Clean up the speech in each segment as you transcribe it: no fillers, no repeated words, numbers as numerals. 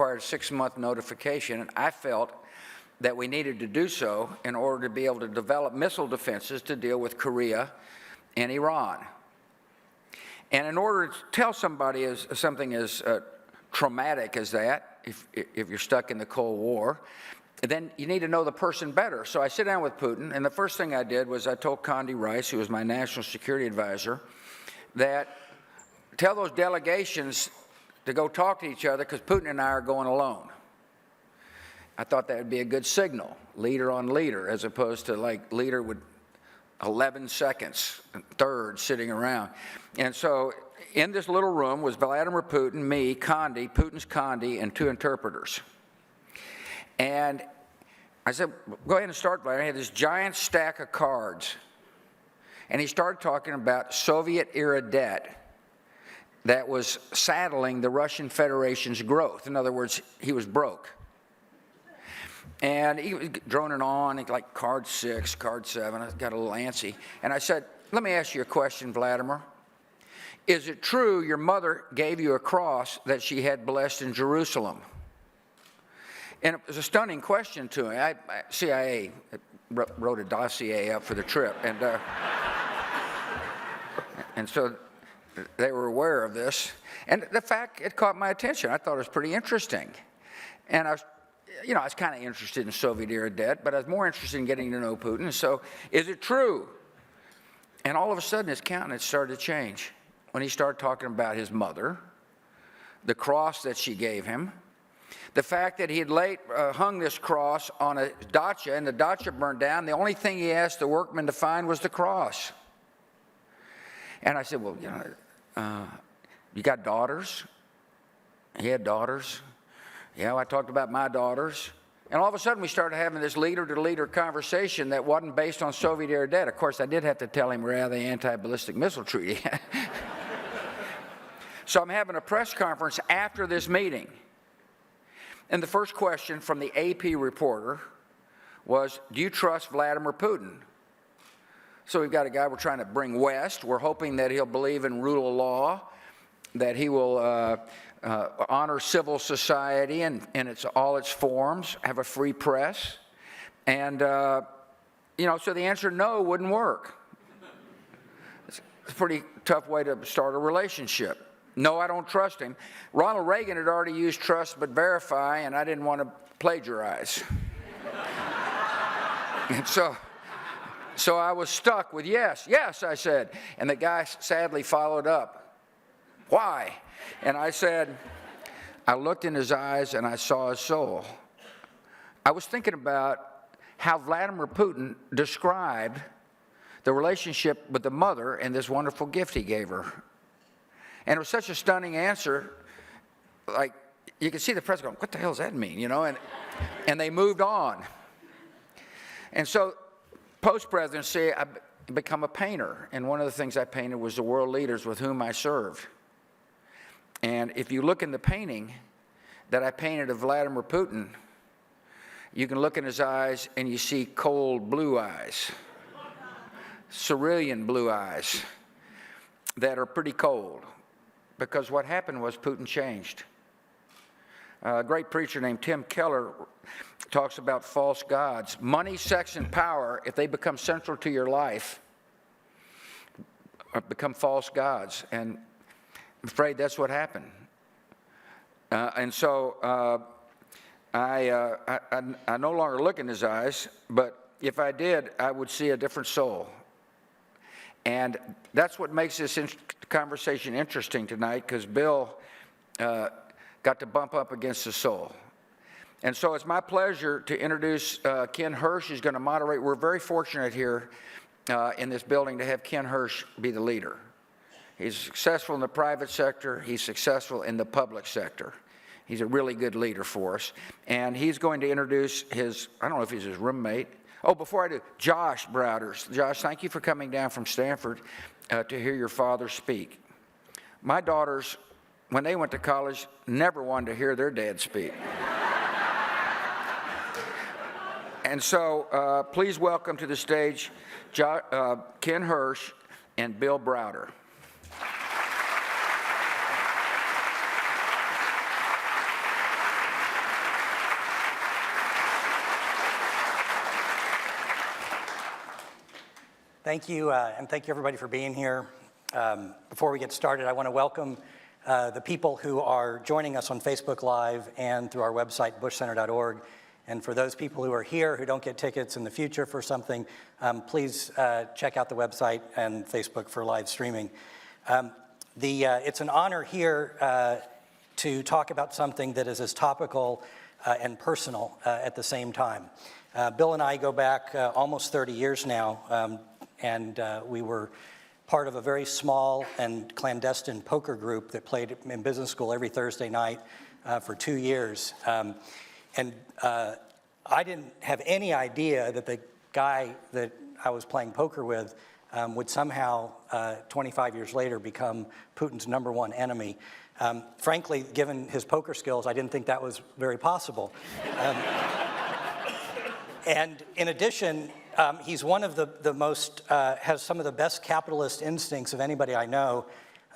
required a 6-month notification, and I felt that we needed to do so in order to be able to develop missile defenses to deal with Korea and Iran. And in order to tell somebody something as traumatic as that, if you're stuck in the Cold War, then you need to know the person better. So I sit down with Putin, and the first thing I did was I told Condi Rice, who was my national security advisor, that tell those delegations to go talk to each other because Putin and I are going alone. I thought that would be a good signal, leader on leader, as opposed to like leader with 11 seconds, third sitting around. And so in this little room was Vladimir Putin, me, Condi, Putin's Condi, and 2 interpreters. And I said, go ahead and start, Vladimir. I had this giant stack of cards. And he started talking about Soviet-era debt that was saddling the Russian Federation's growth. In other words, he was broke. And he was droning on, like card 6, card 7. I got a little antsy. And I said, let me ask you a question, Vladimir. Is it true your mother gave you a cross that she had blessed in Jerusalem? And it was a stunning question to me. CIA wrote a dossier up for the trip. And so they were aware of this. And the fact, it caught my attention. I thought it was pretty interesting. And I was kind of interested in Soviet-era debt, but I was more interested in getting to know Putin. So, is it true? And all of a sudden, his countenance started to change when he started talking about his mother, the cross that she gave him, the fact that he had hung this cross on a dacha, and the dacha burned down. The only thing he asked the workmen to find was the cross. And I said, well, you got daughters? He had daughters. Yeah, I talked about my daughters. And all of a sudden, we started having this leader-to-leader conversation that wasn't based on Soviet-era debt. Of course, I did have to tell him we're out of the anti-ballistic missile treaty. So I'm having a press conference after this meeting. And the first question from the AP reporter was, do you trust Vladimir Putin? So we've got a guy we're trying to bring west. We're hoping that he'll believe in rule of law, that he will honor civil society and all its forms, have a free press. And, so the answer no wouldn't work. It's a pretty tough way to start a relationship. No, I don't trust him. Ronald Reagan had already used trust but verify, and I didn't want to plagiarize. And so I was stuck with yes, I said. And the guy sadly followed up. Why? And I said, I looked in his eyes and I saw his soul. I was thinking about how Vladimir Putin described the relationship with the mother and this wonderful gift he gave her. And it was such a stunning answer, like you could see the press going, what the hell does that mean, and they moved on. And so post-presidency, I become a painter, and one of the things I painted was the world leaders with whom I served. And if you look in the painting that I painted of Vladimir Putin, you can look in his eyes and you see cold blue eyes, cerulean blue eyes that are pretty cold. Because what happened was Putin changed. A great preacher named Tim Keller talks about false gods. Money, sex, and power, if they become central to your life, become false gods. And I'm afraid that's what happened. And so I no longer look in his eyes, but if I did, I would see a different soul. And that's what makes this conversation interesting tonight, because Bill got to bump up against the soul. And so it's my pleasure to introduce Ken Hersh, who's going to moderate. We're very fortunate here in this building to have Ken Hersh be the leader. He's successful in the private sector. He's successful in the public sector. He's a really good leader for us. And he's going to introduce his, I don't know if he's his roommate. Oh, before I do, Josh Browder. Josh, thank you for coming down from Stanford to hear your father speak. My daughters, when they went to college, never wanted to hear their dad speak. And so please welcome to the stage Ken Hersh and Bill Browder. Thank you, and thank you everybody for being here. Before we get started, I want to welcome the people who are joining us on Facebook Live and through our website, bushcenter.org. And for those people who are here who don't get tickets in the future for something, please check out the website and Facebook for live streaming. It's an honor here to talk about something that is as topical and personal at the same time. Bill and I go back almost 30 years now, and we were part of a very small and clandestine poker group that played in business school every Thursday night for 2 years. I didn't have any idea that the guy that I was playing poker with would somehow, 25 years later, become Putin's #1 enemy. Frankly, given his poker skills, I didn't think that was very possible. And in addition, he's one of the most, has some of the best capitalist instincts of anybody I know,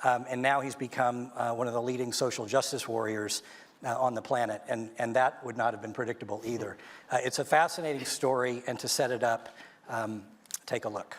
and now he's become one of the leading social justice warriors on the planet, and that would not have been predictable either. It's a fascinating story, and to set it up, take a look.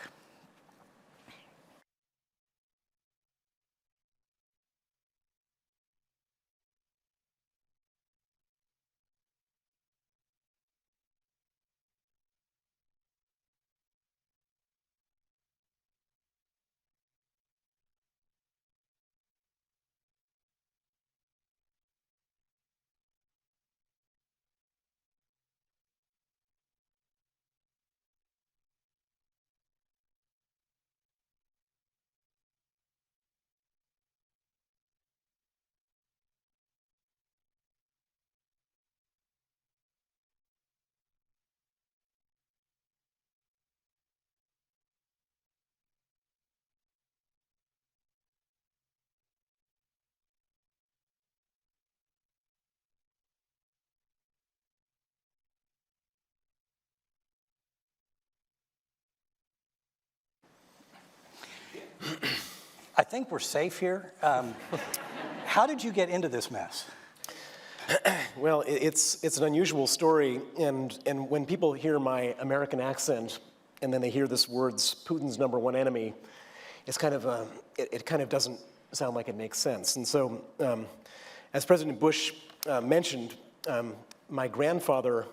I think we're safe here. How did you get into this mess? Well, it's an unusual story, and when people hear my American accent and then they hear this words, Putin's #1 enemy, it's kind of it kind of doesn't sound like it makes sense. And so, as President Bush mentioned, my grandfather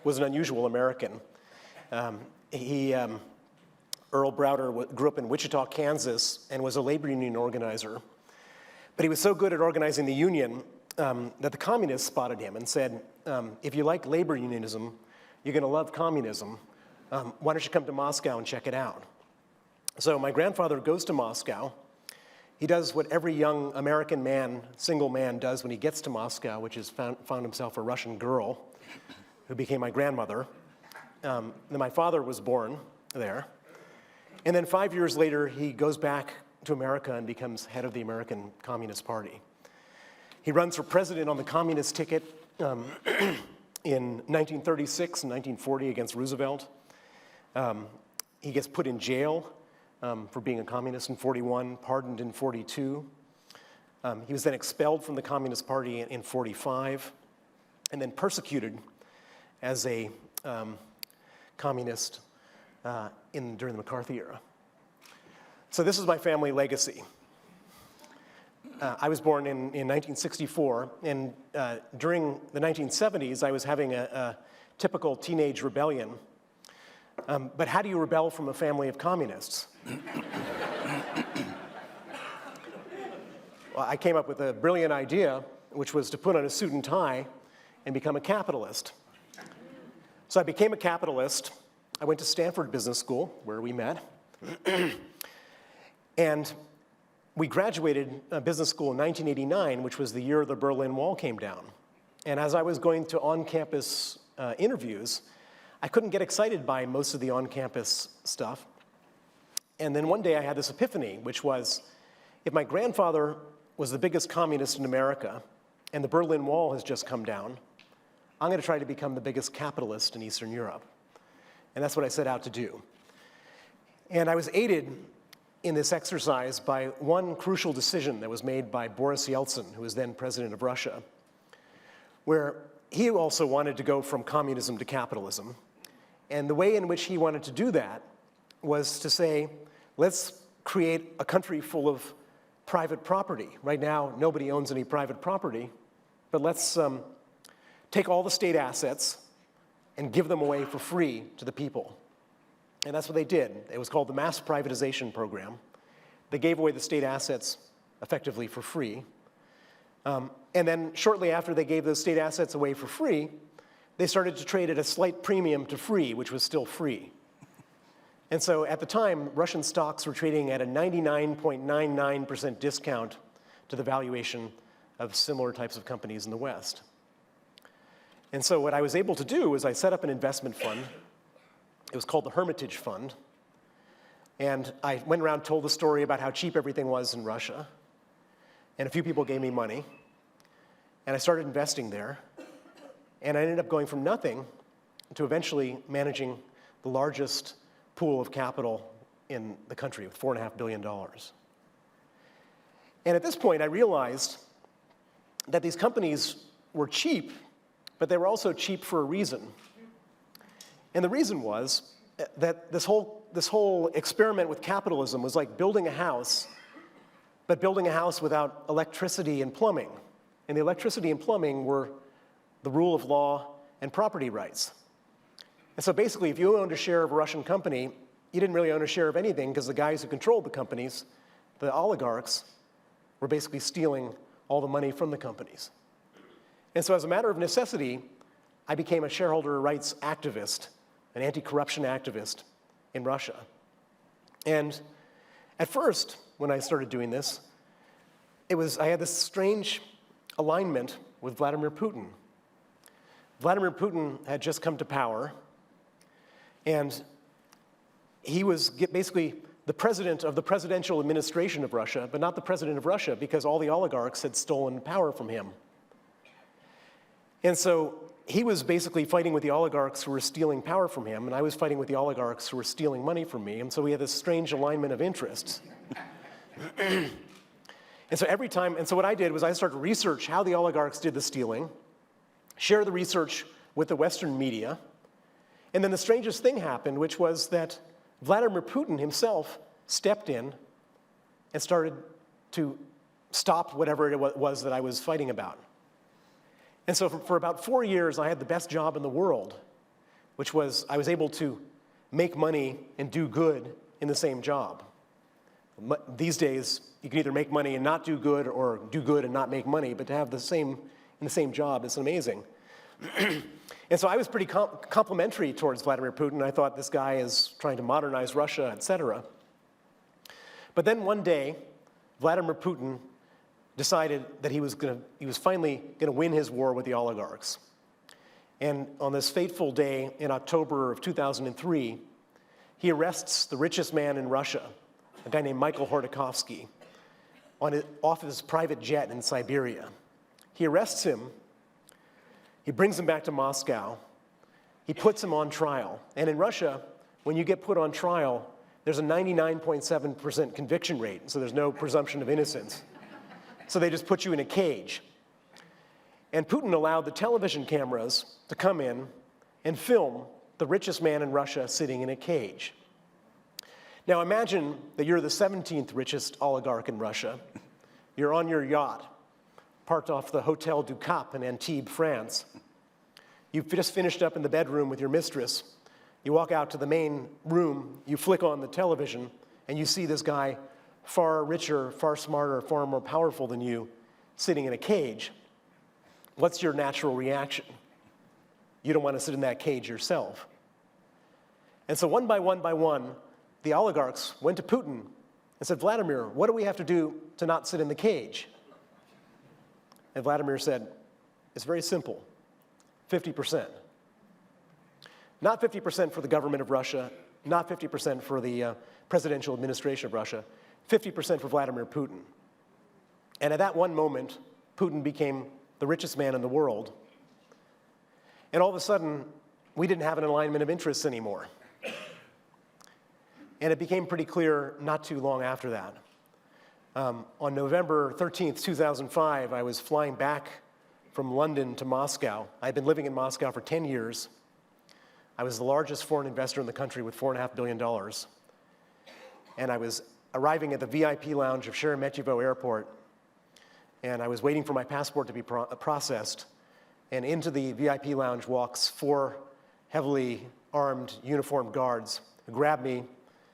was an unusual American. Earl Browder grew up in Wichita, Kansas, and was a labor union organizer. But he was so good at organizing the union that the communists spotted him and said, if you like labor unionism, you're going to love communism. Why don't you come to Moscow and check it out? So my grandfather goes to Moscow. He does what every young American man, single man, does when he gets to Moscow, which is found himself a Russian girl who became my grandmother. Then my father was born there. And then 5 years later, he goes back to America and becomes head of the American Communist Party. He runs for president on the communist ticket in 1936 and 1940 against Roosevelt. He gets put in jail for being a communist in 41, pardoned in 42. He was then expelled from the Communist Party in 45, and then persecuted as a communist during the McCarthy era. So this is my family legacy. I was born in 1964, and during the 1970s, I was having a typical teenage rebellion. But how do you rebel from a family of communists? Well, I came up with a brilliant idea, which was to put on a suit and tie and become a capitalist. So I became a capitalist. I went to Stanford Business School, where we met, and we graduated business school in 1989, which was the year the Berlin Wall came down. And as I was going to on-campus interviews, I couldn't get excited by most of the on-campus stuff. And then one day I had this epiphany, which was, if my grandfather was the biggest communist in America, and the Berlin Wall has just come down, I'm going to try to become the biggest capitalist in Eastern Europe. And that's what I set out to do. And I was aided in this exercise by one crucial decision that was made by Boris Yeltsin, who was then president of Russia, where he also wanted to go from communism to capitalism. And the way in which he wanted to do that was to say, let's create a country full of private property. Right now, nobody owns any private property, but let's take all the state assets and give them away for free to the people. And that's what they did. It was called the Mass Privatization Program. They gave away the state assets effectively for free. And then shortly after they gave those state assets away for free, they started to trade at a slight premium to free, which was still free. And so at the time, Russian stocks were trading at a 99.99% discount to the valuation of similar types of companies in the West. And so what I was able to do is I set up an investment fund. It was called the Hermitage Fund. And I went around and told the story about how cheap everything was in Russia. And a few people gave me money. And I started investing there. And I ended up going from nothing to eventually managing the largest pool of capital in the country with $4.5 billion. And at this point, I realized that these companies were cheap, but they were also cheap for a reason. And the reason was that this whole experiment with capitalism was like building a house, but building a house without electricity and plumbing. And the electricity and plumbing were the rule of law and property rights. And so basically, if you owned a share of a Russian company, you didn't really own a share of anything because the guys who controlled the companies, the oligarchs, were basically stealing all the money from the companies. And so as a matter of necessity, I became a shareholder rights activist, an anti-corruption activist in Russia. And at first, when I started doing this, I had this strange alignment with Vladimir Putin. Vladimir Putin had just come to power, and he was basically the president of the presidential administration of Russia, but not the president of Russia because all the oligarchs had stolen power from him. And so he was basically fighting with the oligarchs who were stealing power from him, and I was fighting with the oligarchs who were stealing money from me, and so we had this strange alignment of interests. And so what I did was I started to research how the oligarchs did the stealing, share the research with the Western media, and then the strangest thing happened, which was that Vladimir Putin himself stepped in and started to stop whatever it was that I was fighting about. And so for about 4 years, I had the best job in the world, which was I was able to make money and do good in the same job. These days, you can either make money and not do good or do good and not make money, but to have in the same job is amazing. And so I was pretty complimentary towards Vladimir Putin. I thought this guy is trying to modernize Russia, et cetera. But then one day, Vladimir Putin decided that he was finally going to win his war with the oligarchs. And on this fateful day in October of 2003, he arrests the richest man in Russia, a guy named Michael Khodorkovsky, off his private jet in Siberia. He arrests him. He brings him back to Moscow. He puts him on trial. And in Russia, when you get put on trial, there's a 99.7% conviction rate, so there's no presumption of innocence. So they just put you in a cage. And Putin allowed the television cameras to come in and film the richest man in Russia sitting in a cage. Now imagine that you're the 17th richest oligarch in Russia. You're on your yacht, parked off the Hotel du Cap in Antibes, France. You've just finished up in the bedroom with your mistress. You walk out to the main room, you flick on the television, and you see this guy far richer, far smarter, far more powerful than you, sitting in a cage. What's your natural reaction? You don't want to sit in that cage yourself. And so one by one, the oligarchs went to Putin and said, Vladimir, what do we have to do to not sit in the cage? And Vladimir said, it's very simple, 50%. Not 50% for the government of Russia, not 50% for the presidential administration of Russia, 50% for Vladimir Putin. And at that one moment, Putin became the richest man in the world. And all of a sudden, we didn't have an alignment of interests anymore. And it became pretty clear not too long after that. On November 13th, 2005, I was flying back from London to Moscow. I'd been living in Moscow for 10 years. I was the largest foreign investor in the country with $4.5 billion. and I was arriving at the VIP lounge of Sheremetyevo Airport, and I was waiting for my passport to be processed, and into the VIP lounge walks 4 heavily armed, uniformed guards who grabbed me,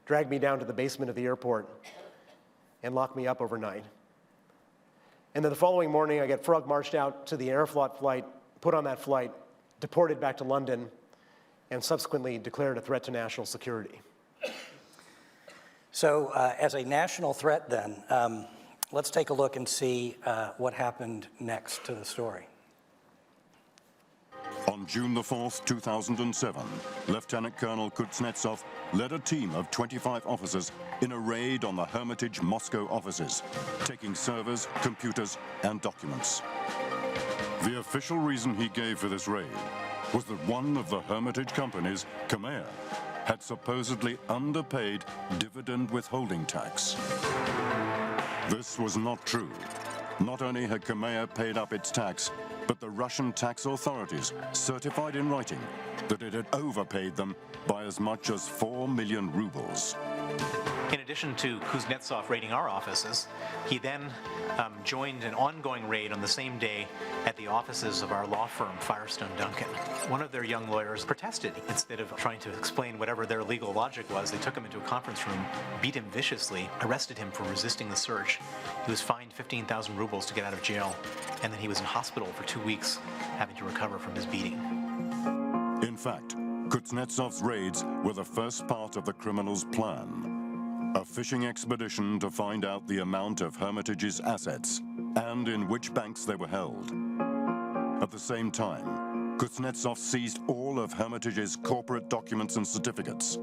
dragged me down to the basement of the airport, and locked me up overnight. And then the following morning, I get frog marched out to the Aeroflot flight, put on that flight, deported back to London, and subsequently declared a threat to national security. So as a national threat then, let's take a look and see what happened next to the story. On June the 4th, 2007, Lieutenant Colonel Kuznetsov led a team of 25 officers in a raid on the Hermitage Moscow offices, taking servers, computers, and documents. The official reason he gave for this raid was that one of the Hermitage companies, Kamea, had supposedly underpaid dividend withholding tax. This was not true. Not only had Kamea paid up its tax, but the Russian tax authorities certified in writing that it had overpaid them by as much as 4 million rubles. In addition to Kuznetsov raiding our offices, he then joined an ongoing raid on the same day at the offices of our law firm, Firestone Duncan. One of their young lawyers protested. Instead of trying to explain whatever their legal logic was, they took him into a conference room, beat him viciously, arrested him for resisting the search. He was fined 15,000 rubles to get out of jail, and then he was in hospital for 2 weeks, having to recover from his beating. In fact, Kuznetsov's raids were the first part of the criminals' plan. A fishing expedition to find out the amount of Hermitage's assets and in which banks they were held. At the same time, Kuznetsov seized all of Hermitage's corporate documents and certificates.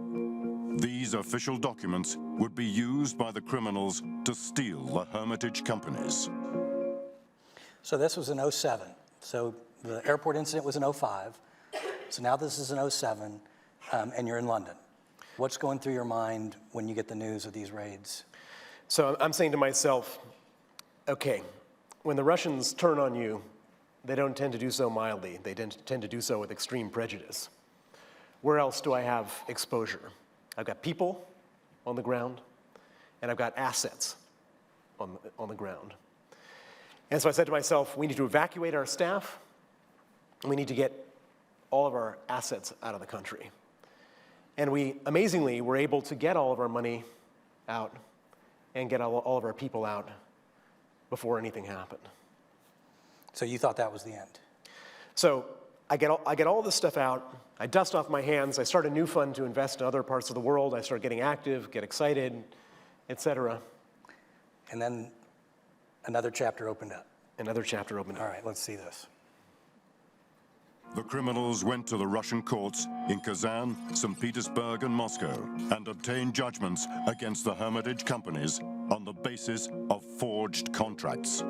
These official documents would be used by the criminals to steal the Hermitage companies. So this was in 07. So the airport incident was in 05. So now this is in 07, and you're in London. What's going through your mind when you get the news of these raids? So I'm saying to myself, okay, when the Russians turn on you, they don't tend to do so mildly. They tend to do so with extreme prejudice. Where else do I have exposure? I've got people on the ground, and I've got assets on the ground. And so I said to myself, we need to evacuate our staff, and we need to get all of our assets out of the country. And we, amazingly, were able to get all of our money out and get all of our people out before anything happened. So you thought that was the end? So I get all this stuff out, I dust off my hands, I start a new fund to invest in other parts of the world, I start getting active, get excited, etc. And then another chapter opened up. Another chapter opened up. All right, let's see this. The criminals went to the Russian courts in Kazan, St. Petersburg, and Moscow and obtained judgments against the Hermitage companies on the basis of forged contracts.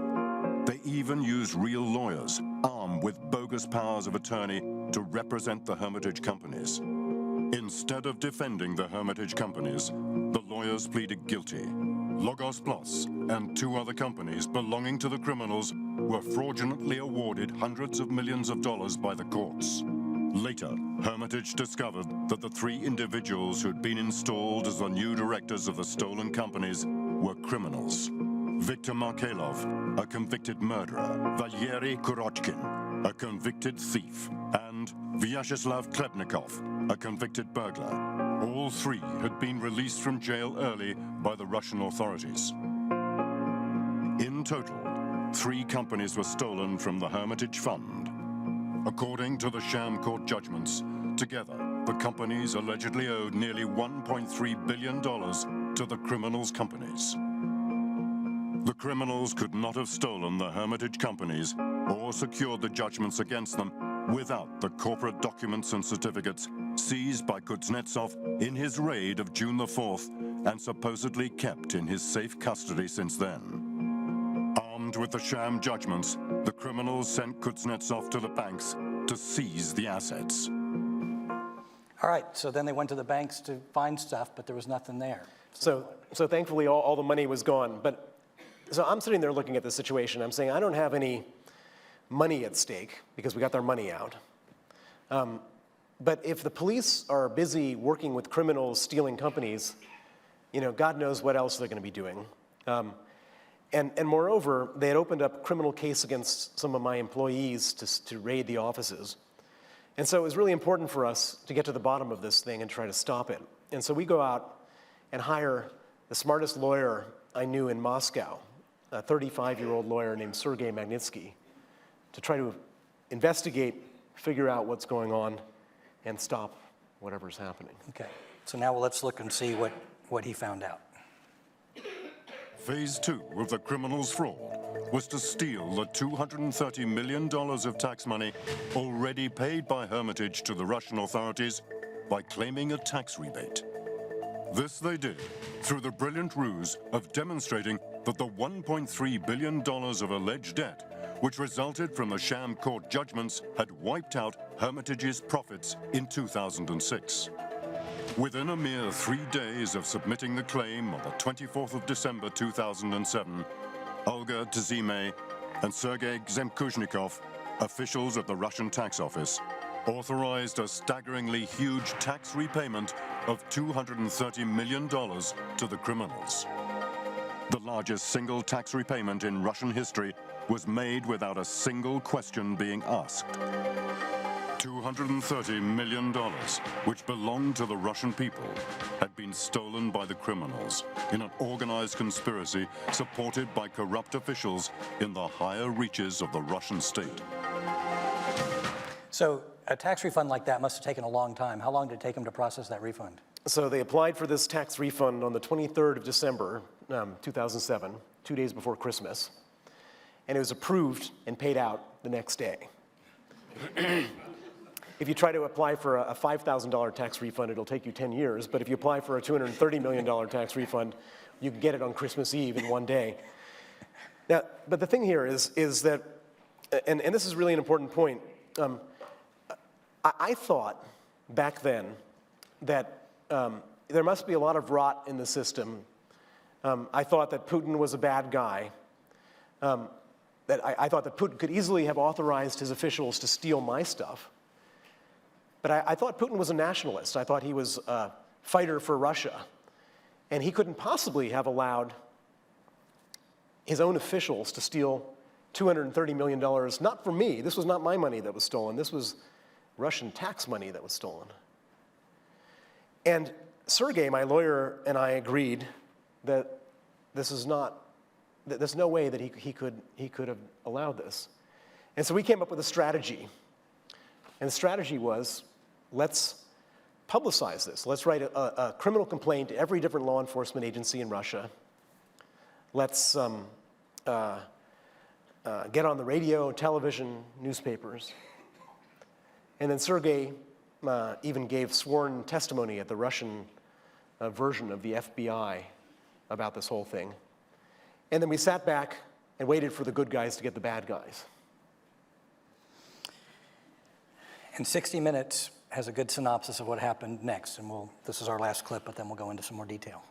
They even used real lawyers, armed with bogus powers of attorney, to represent the Hermitage companies. Instead of defending the Hermitage companies, the lawyers pleaded guilty. Logos Plus and 2 other companies belonging to the criminals were fraudulently awarded hundreds of millions of dollars by the courts. Later, Hermitage discovered that the 3 individuals who'd been installed as the new directors of the stolen companies were criminals. Viktor Markelov, a convicted murderer, Valery Kurochkin, a convicted thief, and Vyacheslav Klebnikov, a convicted burglar. All 3 had been released from jail early by the Russian authorities. In total, 3 companies were stolen from the Hermitage Fund. According to the sham court judgments, together, the companies allegedly owed nearly $1.3 billion to the criminals' companies. The criminals could not have stolen the Hermitage companies or secured the judgments against them without the corporate documents and certificates seized by Kuznetsov in his raid of June the 4th and supposedly kept in his safe custody since then. Armed with the sham judgments, the criminals sent Kuznetsov to the banks to seize the assets. All right, so then they went to the banks to find stuff, but there was nothing there. So thankfully, all the money was gone. So I'm sitting there looking at the situation. I'm saying, I don't have any money at stake because we got their money out. But if the police are busy working with criminals stealing companies, God knows what else they're going to be doing. And moreover, they had opened up a criminal case against some of my employees to raid the offices. And so it was really important for us to get to the bottom of this thing and try to stop it. And so we go out and hire the smartest lawyer I knew in Moscow, a 35-year-old lawyer named Sergei Magnitsky, to try to investigate, figure out what's going on, and stop whatever's happening. Okay, so now let's look and see what he found out. Phase 2 of the criminals' fraud was to steal the $230 million of tax money already paid by Hermitage to the Russian authorities by claiming a tax rebate. This they did through the brilliant ruse of demonstrating that the $1.3 billion of alleged debt, which resulted from the sham court judgments, had wiped out Hermitage's profits in 2006. Within a mere 3 days of submitting the claim on the 24th of December 2007, Olga Tzime and Sergei Zemkushnikov, officials at the Russian tax office, authorized a staggeringly huge tax repayment of $230 million to the criminals. The largest single tax repayment in Russian history was made without a single question being asked. $230 million, which belonged to the Russian people, had been stolen by the criminals in an organized conspiracy supported by corrupt officials in the higher reaches of the Russian state. So a tax refund like that must have taken a long time. How long did it take them to process that refund? So they applied for this tax refund on the 23rd of December, 2007, 2 days before Christmas, and it was approved and paid out the next day. If you try to apply for a $5,000 tax refund, it'll take you 10 years, but if you apply for a $230 million tax refund, you can get it on Christmas Eve in 1 day. Now, but the thing here is that, and this is really an important point, I thought back then that there must be a lot of rot in the system. I thought that Putin was a bad guy. I thought that Putin could easily have authorized his officials to steal my stuff. But I thought Putin was a nationalist. I thought he was a fighter for Russia. And he couldn't possibly have allowed his own officials to steal $230 million, not for me. This was not my money that was stolen. This was Russian tax money that was stolen. And Sergei, my lawyer, and I agreed that there's no way that he could have allowed this. And so we came up with a strategy. And the strategy was, let's publicize this. Let's write a criminal complaint to every different law enforcement agency in Russia. Let's get on the radio, television, newspapers. And then Sergei even gave sworn testimony at the Russian version of the FBI about this whole thing. And then we sat back and waited for the good guys to get the bad guys. And 60 Minutes has a good synopsis of what happened next, and this is our last clip, but then we'll go into some more detail.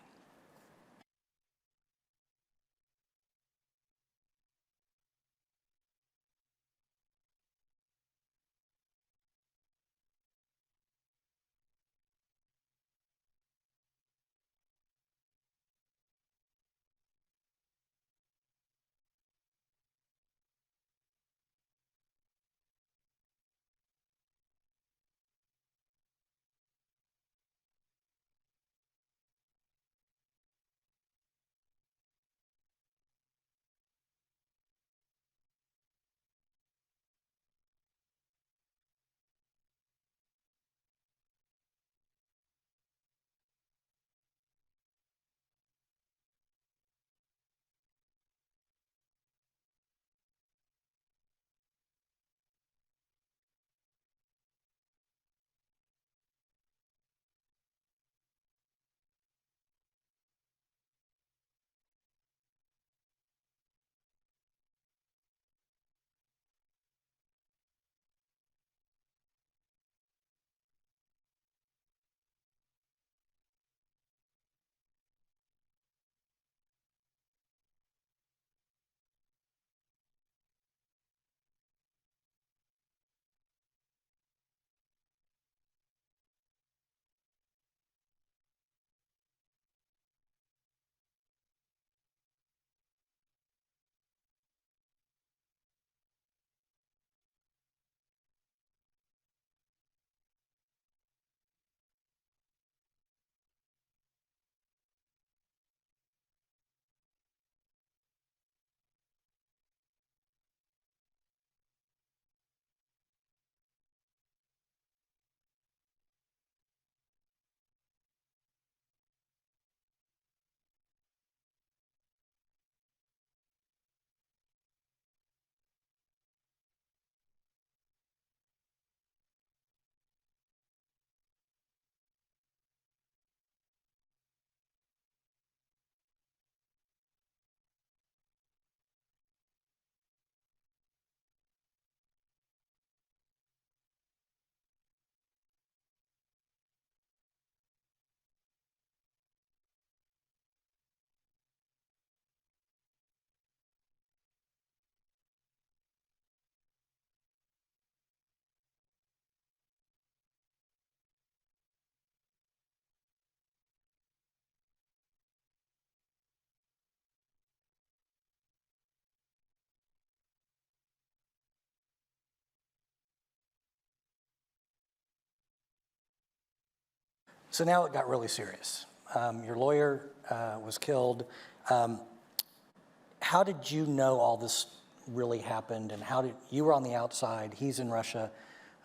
So now it got really serious. Your lawyer was killed. How did you know all this really happened, and you were on the outside, he's in Russia.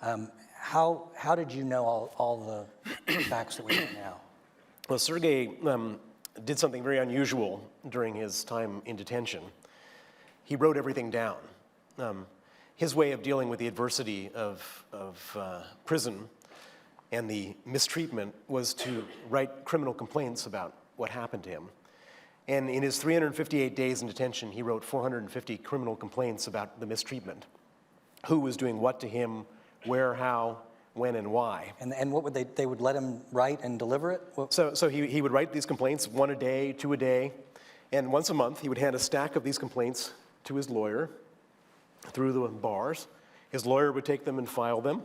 How did you know all the facts that we know now? Well, Sergei did something very unusual during his time in detention. He wrote everything down. His way of dealing with the adversity of prison and the mistreatment was to write criminal complaints about what happened to him. And in his 358 days in detention, he wrote 450 criminal complaints about the mistreatment. Who was doing what to him, where, how, when, and why. And what would they would let him write and deliver it? So he would write these complaints, 1 a day, 2 a day, and once a month he would hand a stack of these complaints to his lawyer through the bars. His lawyer would take them and file them.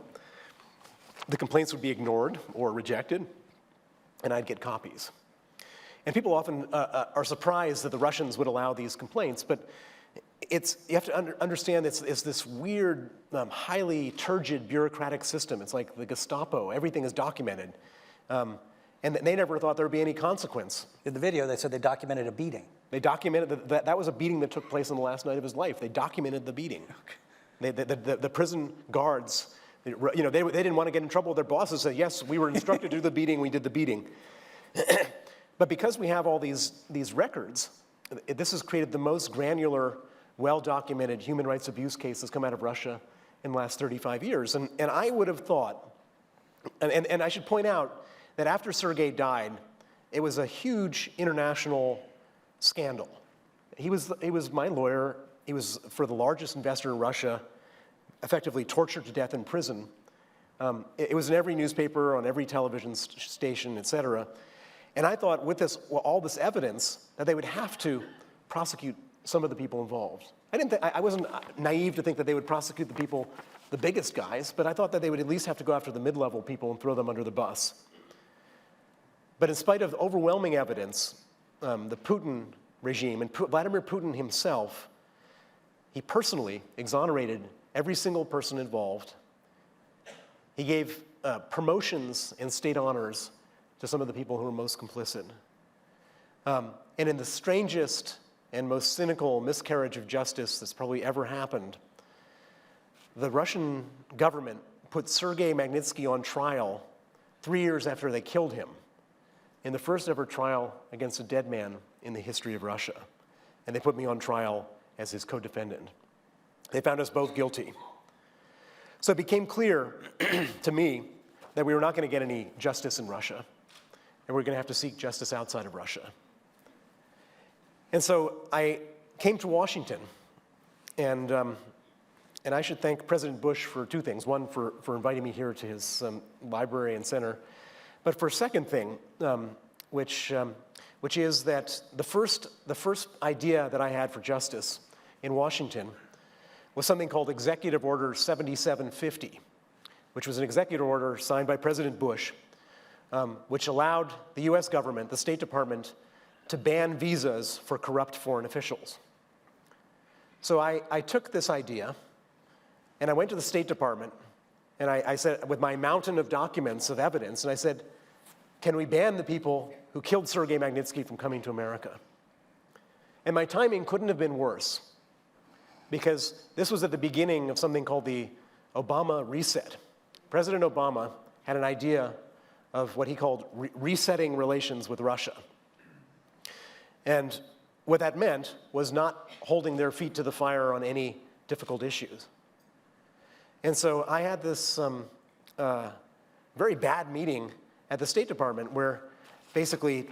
The complaints would be ignored or rejected, and I'd get copies. And people often are surprised that the Russians would allow these complaints, but you have to understand it's this weird, highly turgid bureaucratic system. It's like the Gestapo. Everything is documented. And they never thought there would be any consequence. In the video, they said they documented a beating. They documented that was a beating that took place on the last night of his life. They documented the beating. The prison guards, they didn't want to get in trouble with their bosses. Said, yes, we were instructed to do the beating. We did the beating. But because we have all these records, this has created the most granular, well-documented human rights abuse cases come out of Russia in the last 35 years. And I would have thought, and I should point out that after Sergei died, it was a huge international scandal. He was my lawyer. He was for the largest investor in Russia, effectively tortured to death in prison. It was in every newspaper, on every television station, et cetera. And I thought with all this evidence that they would have to prosecute some of the people involved. I wasn't naive to think that they would prosecute the biggest guys, but I thought that they would at least have to go after the mid-level people and throw them under the bus. But in spite of overwhelming evidence, the Putin regime and Vladimir Putin himself, he personally exonerated every single person involved. He gave promotions and state honors to some of the people who were most complicit. And in the strangest and most cynical miscarriage of justice that's probably ever happened, the Russian government put Sergei Magnitsky on trial 3 years after they killed him in the first ever trial against a dead man in the history of Russia. And they put me on trial as his co-defendant. They found us both guilty. So it became clear to me that we were not going to get any justice in Russia, and we're going to have to seek justice outside of Russia. And so I came to Washington, and I should thank President Bush for 2 things. One, for inviting me here to his library and center, but for a second thing, which is that the first idea that I had for justice in Washington was something called Executive Order 7750, which was an executive order signed by President Bush, which allowed the US government, the State Department, to ban visas for corrupt foreign officials. So I took this idea, and I went to the State Department, and I said, with my mountain of documents of evidence, and I said, can we ban the people who killed Sergei Magnitsky from coming to America? And my timing couldn't have been worse, because this was at the beginning of something called the Obama reset. President Obama had an idea of what he called resetting relations with Russia. And what that meant was not holding their feet to the fire on any difficult issues. And so I had this very bad meeting at the State Department where basically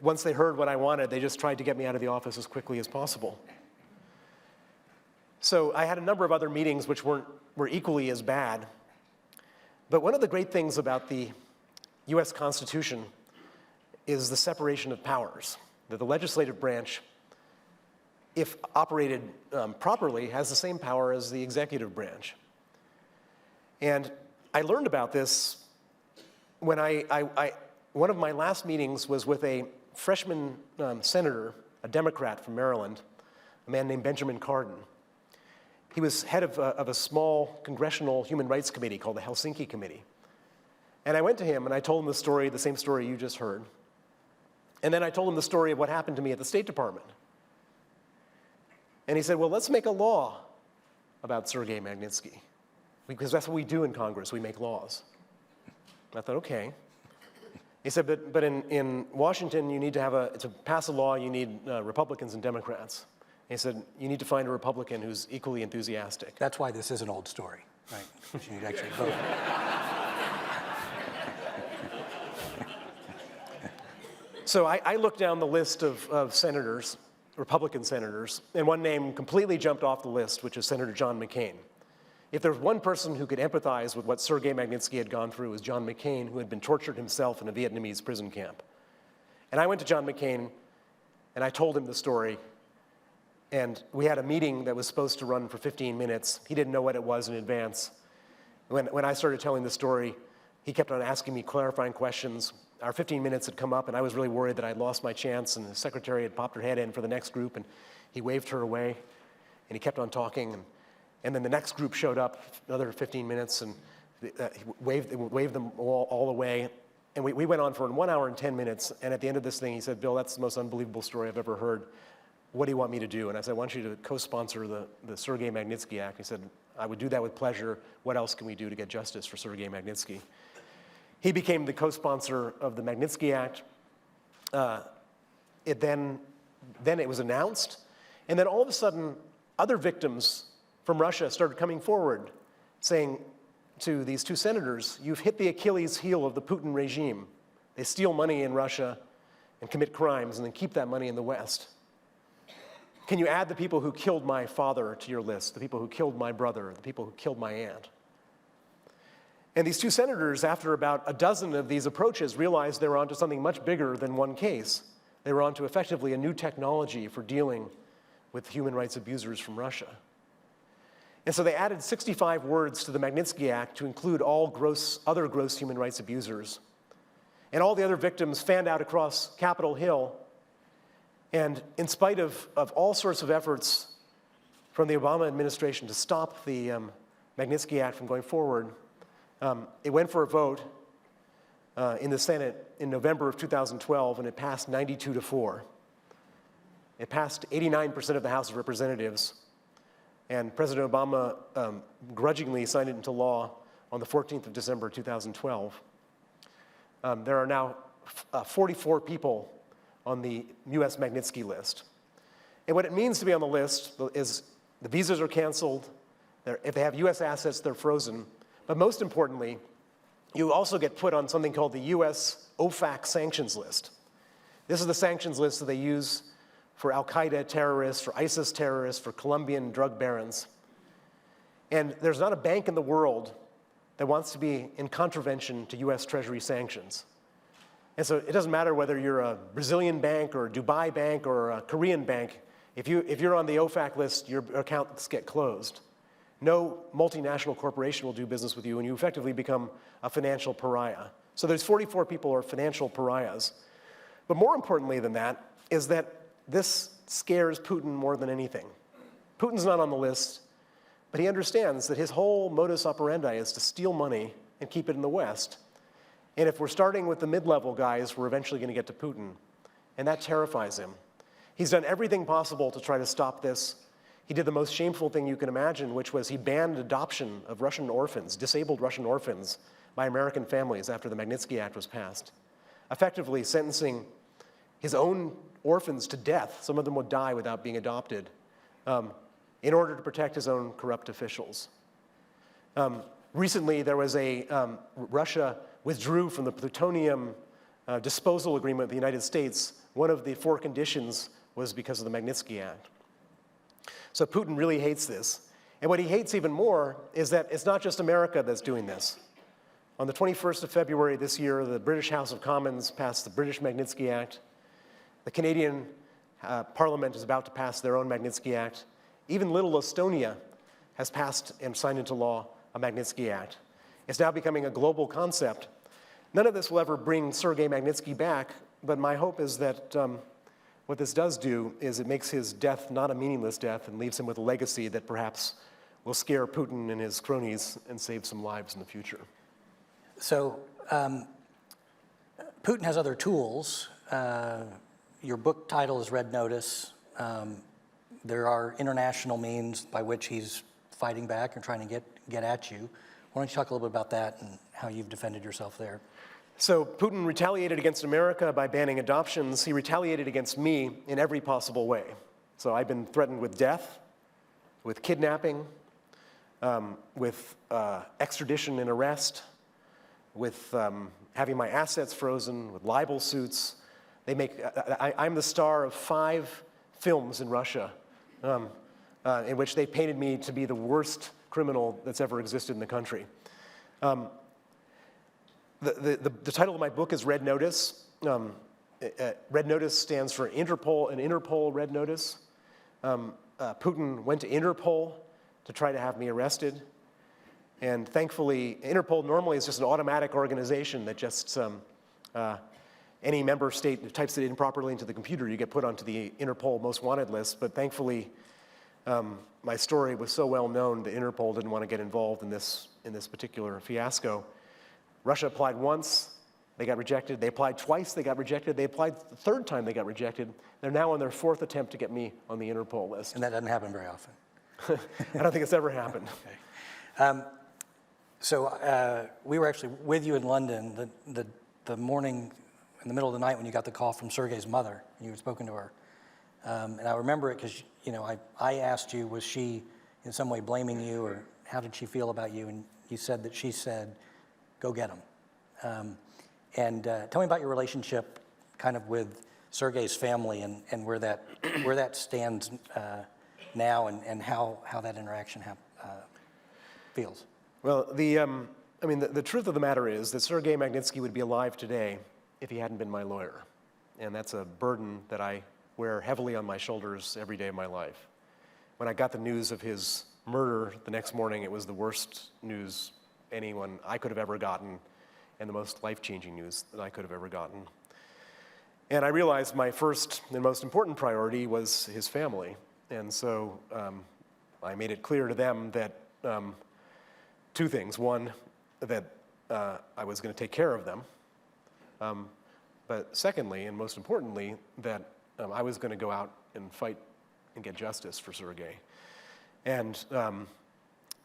once they heard what I wanted, they just tried to get me out of the office as quickly as possible. So I had a number of other meetings which were equally as bad. But one of the great things about the US Constitution is the separation of powers, that the legislative branch, if operated properly, has the same power as the executive branch. And I learned about this when one of my last meetings was with a freshman senator, a Democrat from Maryland, a man named Benjamin Cardin. He was head of a small congressional human rights committee called the Helsinki Committee. And I went to him and I told him the story, the same story you just heard. And then I told him the story of what happened to me at the State Department. And he said, well, let's make a law about Sergei Magnitsky, because that's what we do in Congress, we make laws. I thought, okay. He said, but in Washington, you need to have to pass a law, you need Republicans and Democrats. And he said, you need to find a Republican who's equally enthusiastic. That's why this is an old story, right? You need to actually vote. So I looked down the list of senators, Republican senators, and one name completely jumped off the list, which is Senator John McCain. If there was one person who could empathize with what Sergei Magnitsky had gone through, it was John McCain, who had been tortured himself in a Vietnamese prison camp. And I went to John McCain, and I told him the story, and we had a meeting that was supposed to run for 15 minutes. He didn't know what it was in advance. When I started telling the story, he kept on asking me clarifying questions. Our 15 minutes had come up, and I was really worried that I'd lost my chance, and the secretary had popped her head in for the next group, and he waved her away, and he kept on talking, and then the next group showed up, another 15 minutes, and he waved them all away, and we went on for 1 hour and 10 minutes, and at the end of this thing, he said, Bill, that's the most unbelievable story I've ever heard. What do you want me to do? And I said, I want you to co-sponsor the Sergei Magnitsky Act. He said, I would do that with pleasure. What else can we do to get justice for Sergei Magnitsky? He became the co-sponsor of the Magnitsky Act. Then it was announced, and then all of a sudden, other victims from Russia started coming forward, saying to these two senators, you've hit the Achilles heel of the Putin regime. They steal money in Russia and commit crimes and then keep that money in the West. Can you add the people who killed my father to your list, the people who killed my brother, the people who killed my aunt? And these two senators, after about a dozen of these approaches, realized they were onto something much bigger than one case. They were onto effectively a new technology for dealing with human rights abusers from Russia. And so they added 65 words to the Magnitsky Act to include all other gross human rights abusers. And all the other victims fanned out across Capitol Hill. And in spite of all sorts of efforts from the Obama administration to stop the Magnitsky Act from going forward, it went for a vote in the Senate in November of 2012, and it passed 92-4. It passed 89% of the House of Representatives, and President Obama grudgingly signed it into law on the 14th of December 2012. There are now 44 people on the US Magnitsky list. And what it means to be on the list is the visas are canceled, if they have US assets, they're frozen, but most importantly, you also get put on something called the US OFAC sanctions list. This is the sanctions list that they use for Al-Qaeda terrorists, for ISIS terrorists, for Colombian drug barons. And there's not a bank in the world that wants to be in contravention to US Treasury sanctions. And so it doesn't matter whether you're a Brazilian bank or a Dubai bank or a Korean bank, if you're on the OFAC list, your accounts get closed. No multinational corporation will do business with you, and you effectively become a financial pariah. So there's 44 people who are financial pariahs. But more importantly than that is that this scares Putin more than anything. Putin's not on the list, but he understands that his whole modus operandi is to steal money and keep it in the West. And if we're starting with the mid-level guys, we're eventually going to get to Putin. And that terrifies him. He's done everything possible to try to stop this. He did the most shameful thing you can imagine, which was he banned adoption of Russian orphans, disabled Russian orphans, by American families after the Magnitsky Act was passed, effectively sentencing his own orphans to death. Some of them would die without being adopted, in order to protect his own corrupt officials. Recently, there was Russia withdrew from the plutonium disposal agreement with the United States. One of the 4 conditions was because of the Magnitsky Act. So Putin really hates this. And what he hates even more is that it's not just America that's doing this. On the 21st of February this year, the British House of Commons passed the British Magnitsky Act. The Canadian Parliament is about to pass their own Magnitsky Act. Even little Estonia has passed and signed into law a Magnitsky Act. It's now becoming a global concept. None of this will ever bring Sergei Magnitsky back, but my hope is that what this does do is it makes his death not a meaningless death and leaves him with a legacy that perhaps will scare Putin and his cronies and save some lives in the future. So Putin has other tools. Your book title is Red Notice. There are international means by which he's fighting back and trying to get at you. Why don't you talk a little bit about that and how you've defended yourself there? So Putin retaliated against America by banning adoptions. He retaliated against me in every possible way. So I've been threatened with death, with kidnapping, with extradition and arrest, with having my assets frozen, with libel suits. I'm the star of 5 films in Russia in which they painted me to be the worst criminal that's ever existed in the country. The title of my book is Red Notice. Red Notice stands for Interpol, an Interpol Red Notice. Putin went to Interpol to try to have me arrested. And thankfully, Interpol normally is just an automatic organization that just, any member state that types it in properly into the computer, you get put onto the Interpol Most Wanted list. But thankfully, my story was so well known that Interpol didn't want to get involved in this particular fiasco. Russia applied once, they got rejected. They applied twice, they got rejected. They applied the 3rd time, they got rejected. They're now on their 4th attempt to get me on the Interpol list. And that doesn't happen very often. I don't think it's ever happened. Okay. So we were actually with you in London the morning, in the middle of the night when you got the call from Sergei's mother, and you had spoken to her. And I remember it because, I asked you, was she in some way blaming you, or how did she feel about you? And you said that she said, go get him. Tell me about your relationship kind of with Sergei's family and where that stands now and how that interaction feels. Well, the truth of the matter is that Sergei Magnitsky would be alive today if he hadn't been my lawyer. And that's a burden that I wear heavily on my shoulders every day of my life. When I got the news of his murder the next morning, it was the worst news anyone I could have ever gotten, and the most life-changing news that I could have ever gotten. And I realized my first and most important priority was his family. And so I made it clear to them that 2 things. One, that I was going to take care of them. But secondly, and most importantly, that I was going to go out and fight and get justice for Sergei. And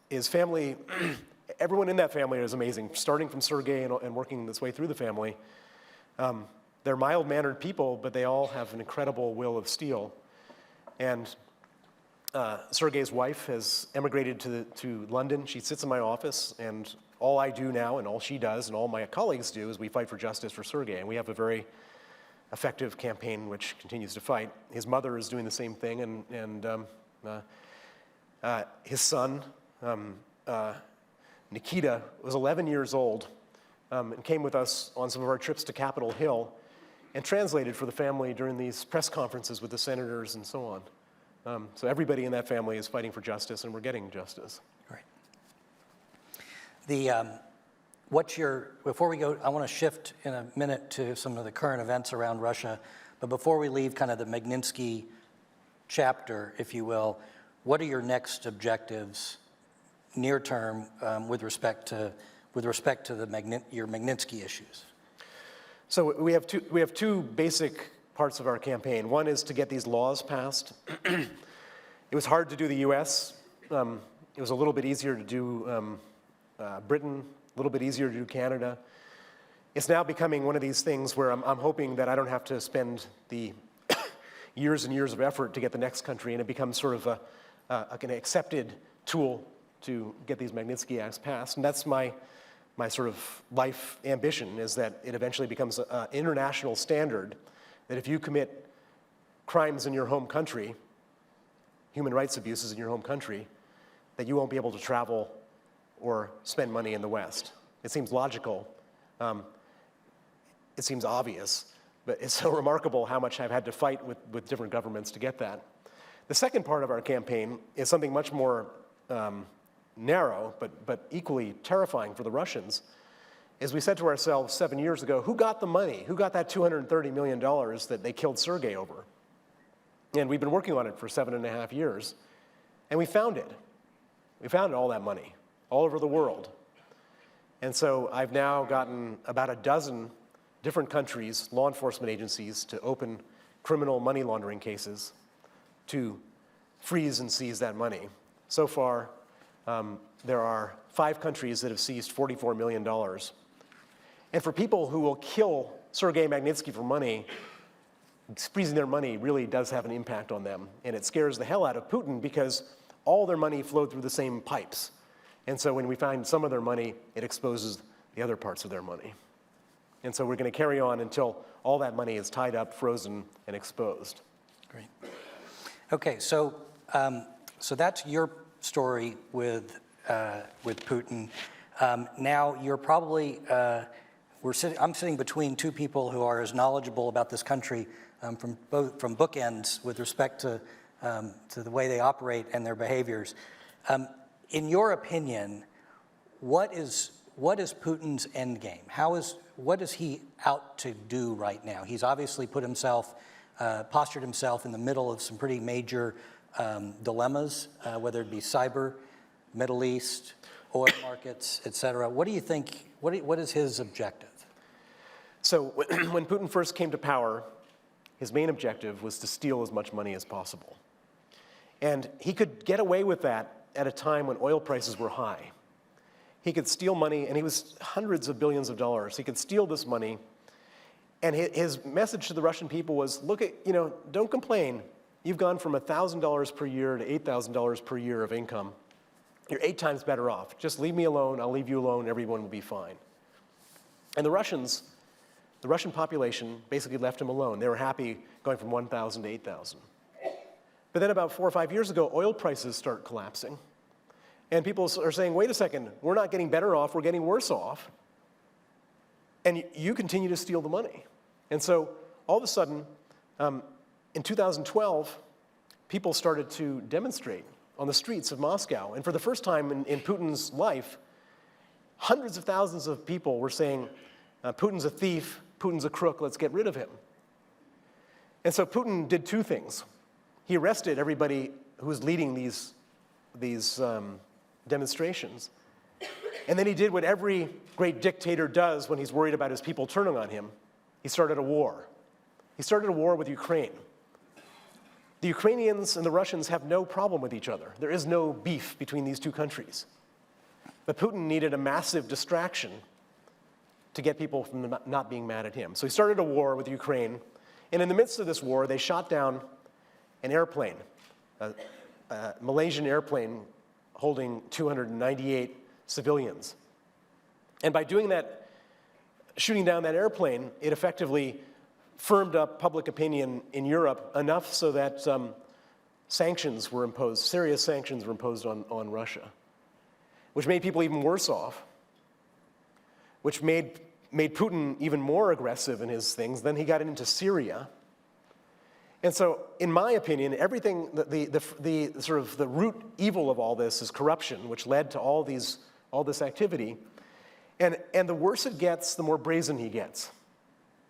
his family, everyone in that family is amazing, starting from Sergei and working this way through the family. They're mild-mannered people, but they all have an incredible will of steel. And Sergei's wife has emigrated to London. She sits in my office, and all I do now, and all she does, and all my colleagues do, is we fight for justice for Sergei. And we have a very effective campaign which continues to fight. His mother is doing the same thing, and his son, Nikita, was 11 years old and came with us on some of our trips to Capitol Hill and translated for the family during these press conferences with the senators and so on. So everybody in that family is fighting for justice, and we're getting justice. Great. Before we go, I want to shift in a minute to some of the current events around Russia, but before we leave kind of the Magnitsky chapter, if you will, what are your next objectives near term with respect to your Magnitsky issues? So we have two basic parts of our campaign. One is to get these laws passed. It was hard to do the U.S. It was a little bit easier to do Britain, a little bit easier to do Canada. It's now becoming one of these things where I'm hoping that I don't have to spend the years and years of effort to get the next country, and it becomes sort of an accepted tool to get these Magnitsky Acts passed. And that's my sort of life ambition, is that it eventually becomes an international standard that if you commit crimes in your home country, human rights abuses in your home country, that you won't be able to travel or spend money in the West. It seems logical. It seems obvious, but it's so remarkable how much I've had to fight with different governments to get that. The second part of our campaign is something much more narrow, but equally terrifying for the Russians, is we said to ourselves 7 years ago, who got the money? Who got that $230 million that they killed Sergei over? And we've been working on it for 7.5 years, and we found it. We found all that money all over the world. And so I've now gotten about a dozen different countries, law enforcement agencies, to open criminal money laundering cases to freeze and seize that money. So far, there are 5 countries that have seized $44 million. And for people who will kill Sergei Magnitsky for money, freezing their money really does have an impact on them. And it scares the hell out of Putin because all their money flowed through the same pipes. And so when we find some of their money, it exposes the other parts of their money. And so we're going to carry on until all that money is tied up, frozen, and exposed. Great. Okay, so that's your story with Putin. Now you're probably I'm sitting between 2 people who are as knowledgeable about this country from bookends with respect to the way they operate and their behaviors. In your opinion, what is Putin's endgame? What is he out to do right now? He's obviously postured himself in the middle of some pretty major dilemmas, whether it be cyber, Middle East, oil markets, et cetera. What do you think, what is his objective? So when Putin first came to power, his main objective was to steal as much money as possible. And he could get away with that at a time when oil prices were high. He could steal money, and he was hundreds of billions of dollars. He could steal this money, and his message to the Russian people was, look at, don't complain. You've gone from $1,000 per year to $8,000 per year of income. You're 8 times better off. Just leave me alone, I'll leave you alone, everyone will be fine. And the Russian population basically left him alone. They were happy going from 1,000 to 8,000. But then about 4 or 5 years ago, oil prices start collapsing. And people are saying, wait a second, we're not getting better off, we're getting worse off. And you continue to steal the money. And so all of a sudden, in 2012, people started to demonstrate on the streets of Moscow. And for the first time in Putin's life, hundreds of thousands of people were saying, Putin's a thief, Putin's a crook, let's get rid of him. And so Putin did 2 things. He arrested everybody who was leading these demonstrations. And then he did what every great dictator does when he's worried about his people turning on him. He started a war. He started a war with Ukraine. The Ukrainians and the Russians have no problem with each other. There is no beef between these 2 countries. But Putin needed a massive distraction to get people from not being mad at him. So he started a war with Ukraine. And in the midst of this war, they shot down an airplane, a Malaysian airplane holding 298 civilians. And by doing that, shooting down that airplane, it effectively firmed up public opinion in Europe enough so that sanctions were imposed, serious sanctions were imposed on Russia, which made people even worse off, which made Putin even more aggressive in his things. Then he got into Syria. And so, in my opinion, everything, the sort of the root evil of all this is corruption, which led to all this activity. And the worse it gets, the more brazen he gets.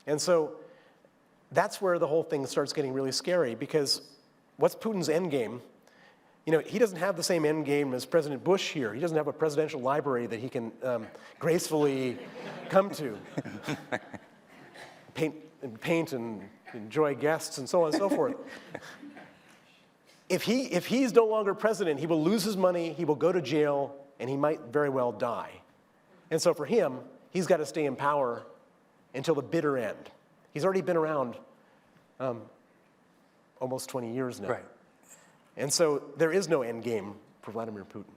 And so, that's where the whole thing starts getting really scary, because what's Putin's endgame? He doesn't have the same endgame as President Bush here. He doesn't have a presidential library that he can gracefully come to, paint and enjoy guests and so on and so forth. If he's no longer president, he will lose his money, he will go to jail, and he might very well die. And so for him, he's got to stay in power until the bitter end. He's already been around almost 20 years now. Right. And so there is no end game for Vladimir Putin.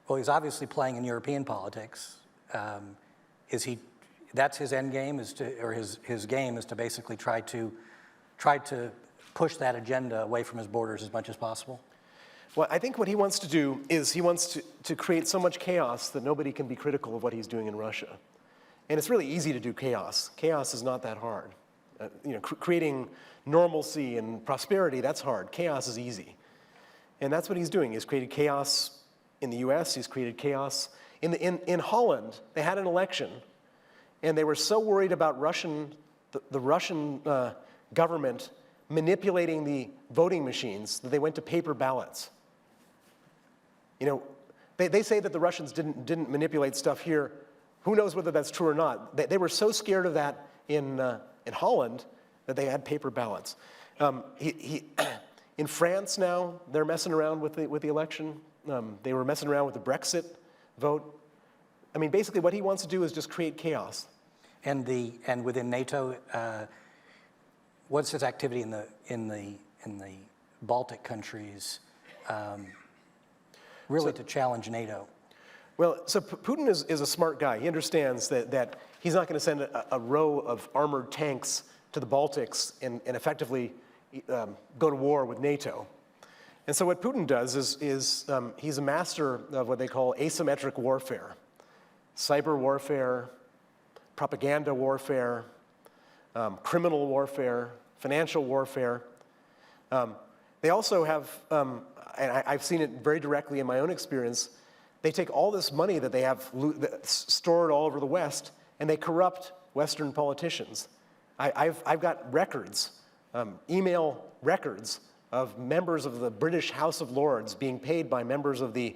Well, he's obviously playing in European politics. That's his end game, his game is to basically try to push that agenda away from his borders as much as possible? Well, I think what he wants to do is he wants to create so much chaos that nobody can be critical of what he's doing in Russia. And it's really easy to do chaos. Chaos is not that hard. Creating normalcy and prosperity, that's hard. Chaos is easy. And that's what he's doing. He's created chaos in the US, he's created chaos. In Holland, they had an election, and they were so worried about the Russian government manipulating the voting machines that they went to paper ballots. They say that the Russians didn't manipulate stuff here Who knows whether that's true or not? They were so scared of that in Holland that they had paper ballots. In France now, they're messing around with the election. They were messing around with the Brexit vote. I mean, basically what he wants to do is just create chaos. And within NATO, what's his activity in the Baltic countries, really to challenge NATO? Well, so Putin is a smart guy. He understands that he's not going to send a row of armored tanks to the Baltics and effectively go to war with NATO. And so what Putin does is he's a master of what they call asymmetric warfare. Cyber warfare, propaganda warfare, criminal warfare, financial warfare. They also have, and I've seen it very directly in my own experience, they take all this money that they have stored all over the West, and they corrupt Western politicians. I've got records, email records of members of the British House of Lords being paid by members of the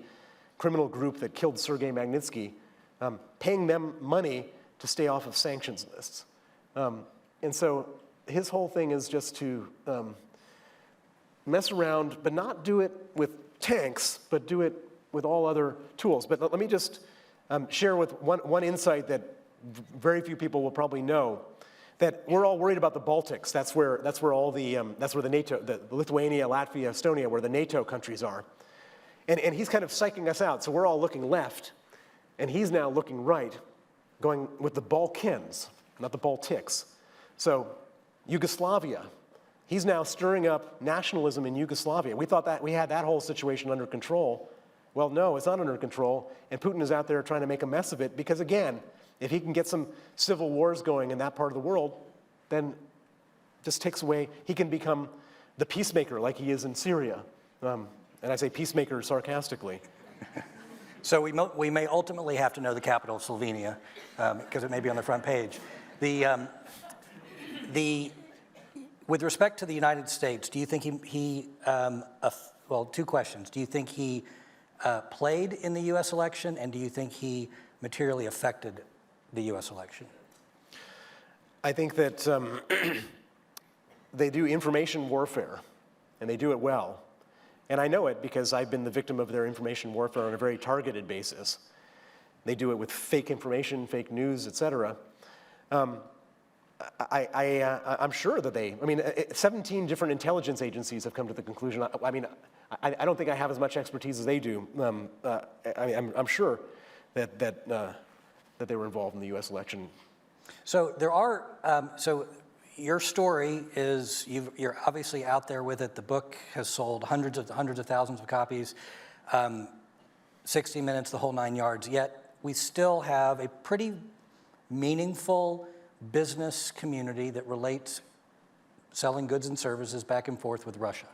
criminal group that killed Sergei Magnitsky, paying them money to stay off of sanctions lists. And so his whole thing is just to mess around, but not do it with tanks, but do it with all other tools. But let me just share with one insight that very few people will probably know, that we're all worried about the Baltics. That's where all that's where the NATO, the Lithuania, Latvia, Estonia, where the NATO countries are. And he's kind of psyching us out. So we're all looking left, and he's now looking right, going with the Balkans, not the Baltics. So Yugoslavia, he's now stirring up nationalism in Yugoslavia. We thought that we had that whole situation under control. Well, no, it's not under control, and Putin is out there trying to make a mess of it because, again, if he can get some civil wars going in that part of the world, then just takes away, he can become the peacemaker like he is in Syria. And I say peacemaker sarcastically. So we may ultimately have to know the capital of Slovenia, because it may be on the front page. With respect to the United States, do you think well, two questions. Do you think he played in the U.S. election, and do you think he materially affected the U.S. election? I think that they do information warfare, and they do it well. And I know it because I've been the victim of their information warfare on a very targeted basis. They do it with fake information, fake news, et cetera. I'm sure that 17 different intelligence agencies have come to the conclusion. I don't think I have as much expertise as they do. I'm sure that they were involved in the U.S. election. So there are, so your story is, you're obviously out there with it. The book has sold hundreds of thousands of copies, 60 Minutes, the whole 9 yards, yet we still have a pretty meaningful business community that relates selling goods and services back and forth with Russia.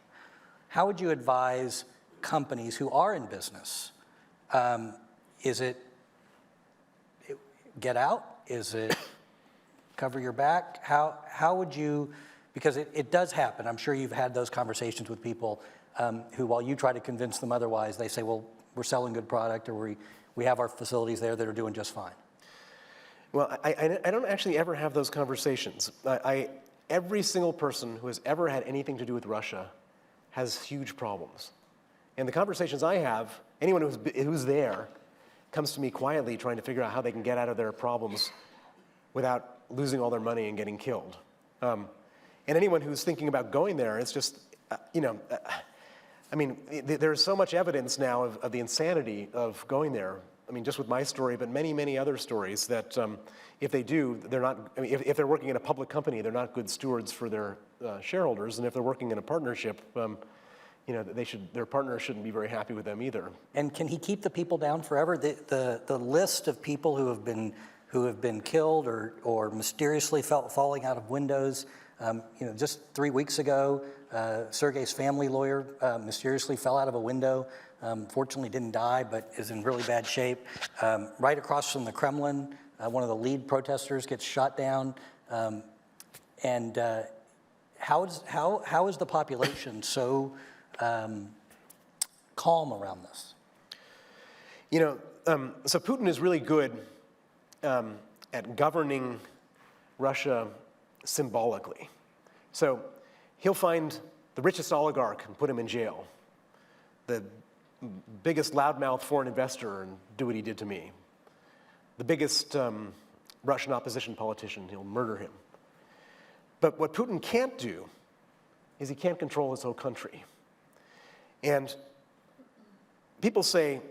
How would you advise companies who are in business? Is it get out? Is it cover your back? How would you, because it does happen. I'm sure you've had those conversations with people who, while you try to convince them otherwise, they say, well, we're selling good product, or we have our facilities there that are doing just fine. Well, I don't actually ever have those conversations. Every single person who has ever had anything to do with Russia has huge problems. And the conversations I have, anyone who's there comes to me quietly trying to figure out how they can get out of their problems without losing all their money and getting killed. And anyone who's thinking about going there, it's just, there's so much evidence now of the insanity of going there. I mean, just with my story, but many, many other stories that if they do, they're not, if they're working in a public company, they're not good stewards for their shareholders. And if they're working in a partnership, their partner shouldn't be very happy with them either. And can he keep the people down forever? The list of people who have been killed or mysteriously falling out of windows. Just 3 weeks ago, Sergei's family lawyer mysteriously fell out of a window. Fortunately didn't die, but is in really bad shape. Right across from the Kremlin, one of the lead protesters gets shot down. How is the population so calm around this? So Putin is really good at governing Russia symbolically. So he'll find the richest oligarch and put him in jail, the biggest loudmouth foreign investor, and do what he did to me, the biggest Russian opposition politician, he'll murder him. But what Putin can't do is he can't control his whole country. And people say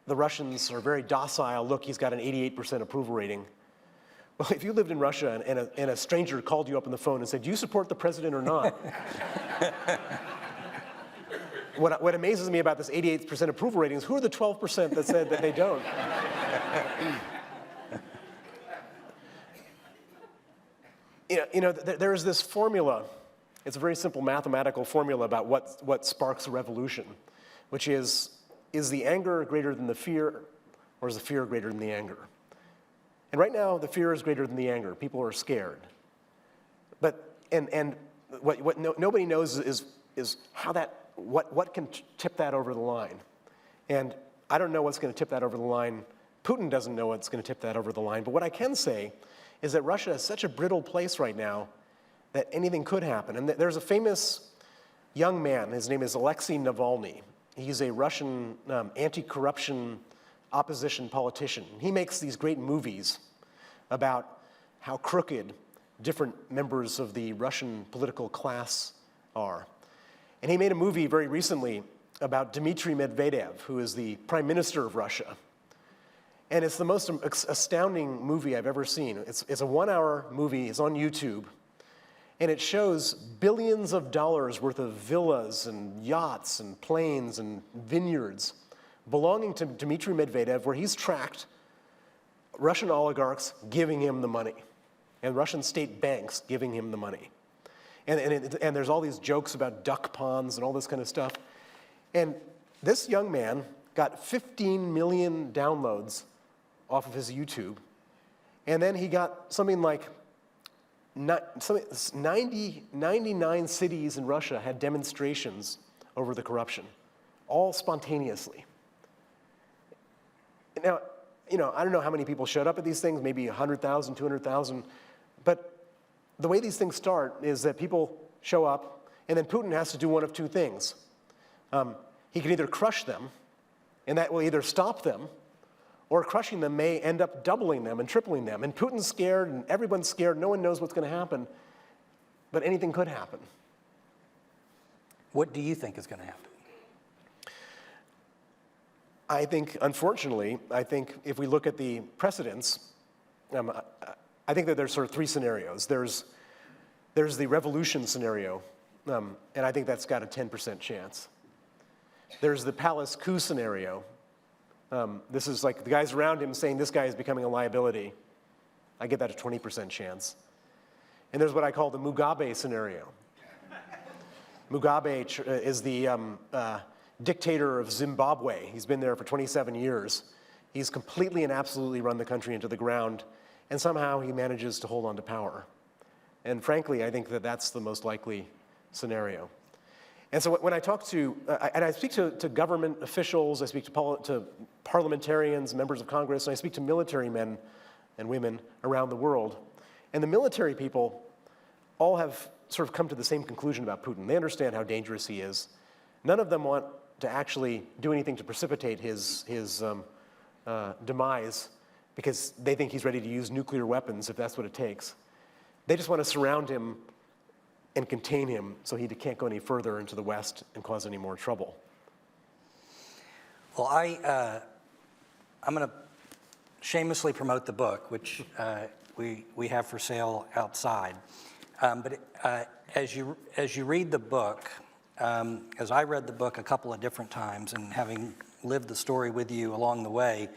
the Russians are very docile. Look, he's got an 88% approval rating. Well, if you lived in Russia and a stranger called you up on the phone and said, do you support the president or not? What amazes me about this 88% approval rating is who are the 12% that said that they don't? There is this formula. It's a very simple mathematical formula about what sparks a revolution, which is the anger greater than the fear, or is the fear greater than the anger? And right now, the fear is greater than the anger. People are scared. But nobody knows is how what can tip that over the line. And I don't know what's going to tip that over the line. Putin doesn't know what's going to tip that over the line. But what I can say is that Russia is such a brittle place right now that anything could happen. And there's a famous young man, his name is Alexei Navalny. He's a Russian anti-corruption opposition politician. He makes these great movies about how crooked different members of the Russian political class are. And he made a movie very recently about Dmitry Medvedev, who is the prime minister of Russia. And it's the most astounding movie I've ever seen. It's a 1-hour movie. It's on YouTube. And it shows billions of dollars worth of villas and yachts and planes and vineyards belonging to Dmitry Medvedev, where he's tracked Russian oligarchs giving him the money and Russian state banks giving him the money. And there's all these jokes about duck ponds and all this kind of stuff. And this young man got 15 million downloads off of his YouTube. And then he got something like 99 cities in Russia had demonstrations over the corruption, all spontaneously. Now, I don't know how many people showed up at these things, maybe 100,000, 200,000, but the way these things start is that people show up, and then Putin has to do one of two things. He can either crush them, and that will either stop them, or crushing them may end up doubling them and tripling them. And Putin's scared, and everyone's scared. No one knows what's going to happen, but anything could happen. What do you think is going to happen? I think, unfortunately, if we look at the precedents, I think that there's sort of three scenarios. There's the revolution scenario, and I think that's got a 10% chance. There's the palace coup scenario. This is like the guys around him saying this guy is becoming a liability. I give that a 20% chance. And there's what I call the Mugabe scenario. Mugabe is the dictator of Zimbabwe. He's been there for 27 years. He's completely and absolutely run the country into the ground, and somehow he manages to hold on to power. And frankly, I think that that's the most likely scenario. And so when I talk to, and I speak to government officials, I speak to parliamentarians, members of Congress, and I speak to military men and women around the world. And the military people all have sort of come to the same conclusion about Putin. They understand how dangerous he is. None of them want to actually do anything to precipitate his demise because they think he's ready to use nuclear weapons if that's what it takes. They just want to surround him and contain him so he can't go any further into the West and cause any more trouble. Well, I'm going to shamelessly promote the book, which we have for sale outside. But as you read the book, as I read the book a couple of different times and having lived the story with you along the way,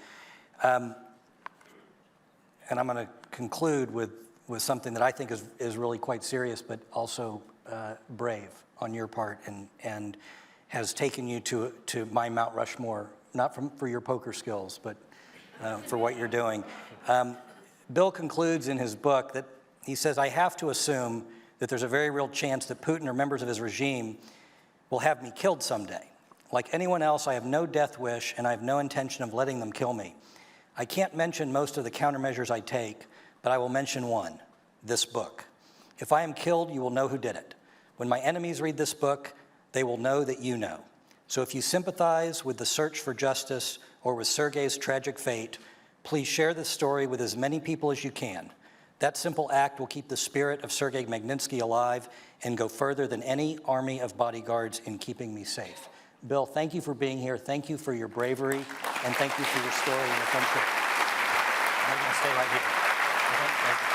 and I'm going to conclude with something that I think is really quite serious, but also brave on your part, and has taken you to my Mount Rushmore, not for your poker skills, but for what you're doing. Bill concludes in his book that he says, I have to assume that there's a very real chance that Putin or members of his regime will have me killed someday. Like anyone else, I have no death wish, and I have no intention of letting them kill me. I can't mention most of the countermeasures I take, but I will mention one, this book. If I am killed, you will know who did it. When my enemies read this book, they will know that you know. So if you sympathize with the search for justice or with Sergei's tragic fate, please share this story with as many people as you can. That simple act will keep the spirit of Sergei Magnitsky alive and go further than any army of bodyguards in keeping me safe. Bill, thank you for being here. Thank you for your bravery, and thank you for your story and your friendship. I'm going to stay right here. Okay? Thank you.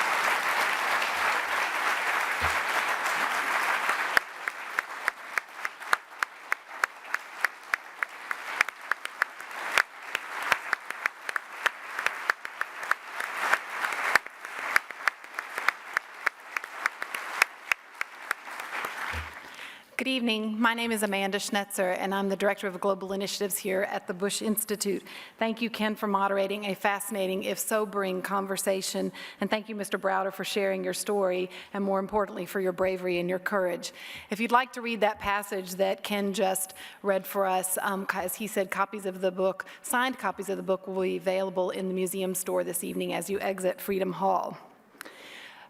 Good evening. My name is Amanda Schnetzer, and I'm the Director of Global Initiatives here at the Bush Institute. Thank you, Ken, for moderating a fascinating, if sobering, conversation. And thank you, Mr. Browder, for sharing your story, and more importantly, for your bravery and your courage. If you'd like to read that passage that Ken just read for us, as he said, copies of the book, signed copies of the book will be available in the museum store this evening as you exit Freedom Hall.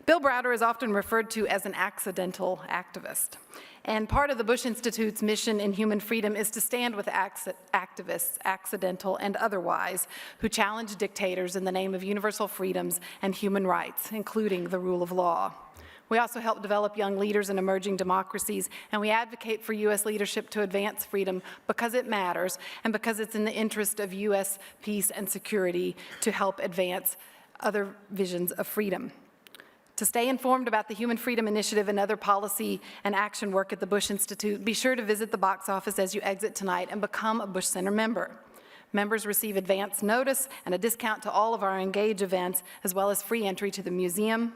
Bill Browder is often referred to as an accidental activist. And part of the Bush Institute's mission in human freedom is to stand with activists, accidental and otherwise, who challenge dictators in the name of universal freedoms and human rights, including the rule of law. We also help develop young leaders in emerging democracies, and we advocate for U.S. leadership to advance freedom because it matters and because it's in the interest of U.S. peace and security to help advance other visions of freedom. To stay informed about the Human Freedom Initiative and other policy and action work at the Bush Institute, be sure to visit the box office as you exit tonight and become a Bush Center member. Members receive advance notice and a discount to all of our Engage events, as well as free entry to the museum.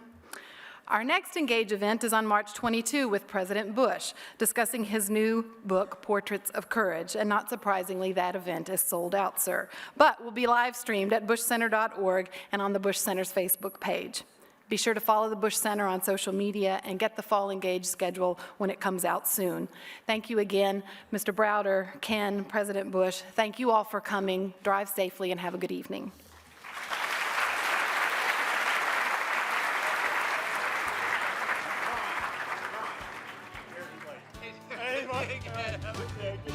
Our next Engage event is on March 22 with President Bush, discussing his new book, Portraits of Courage. And not surprisingly, that event is sold out, sir. But will be live streamed at bushcenter.org and on the Bush Center's Facebook page. Be sure to follow the Bush Center on social media and get the Fall Engage schedule when it comes out soon. Thank you again, Mr. Browder, Ken, President Bush. Thank you all for coming. Drive safely and have a good evening. Hey,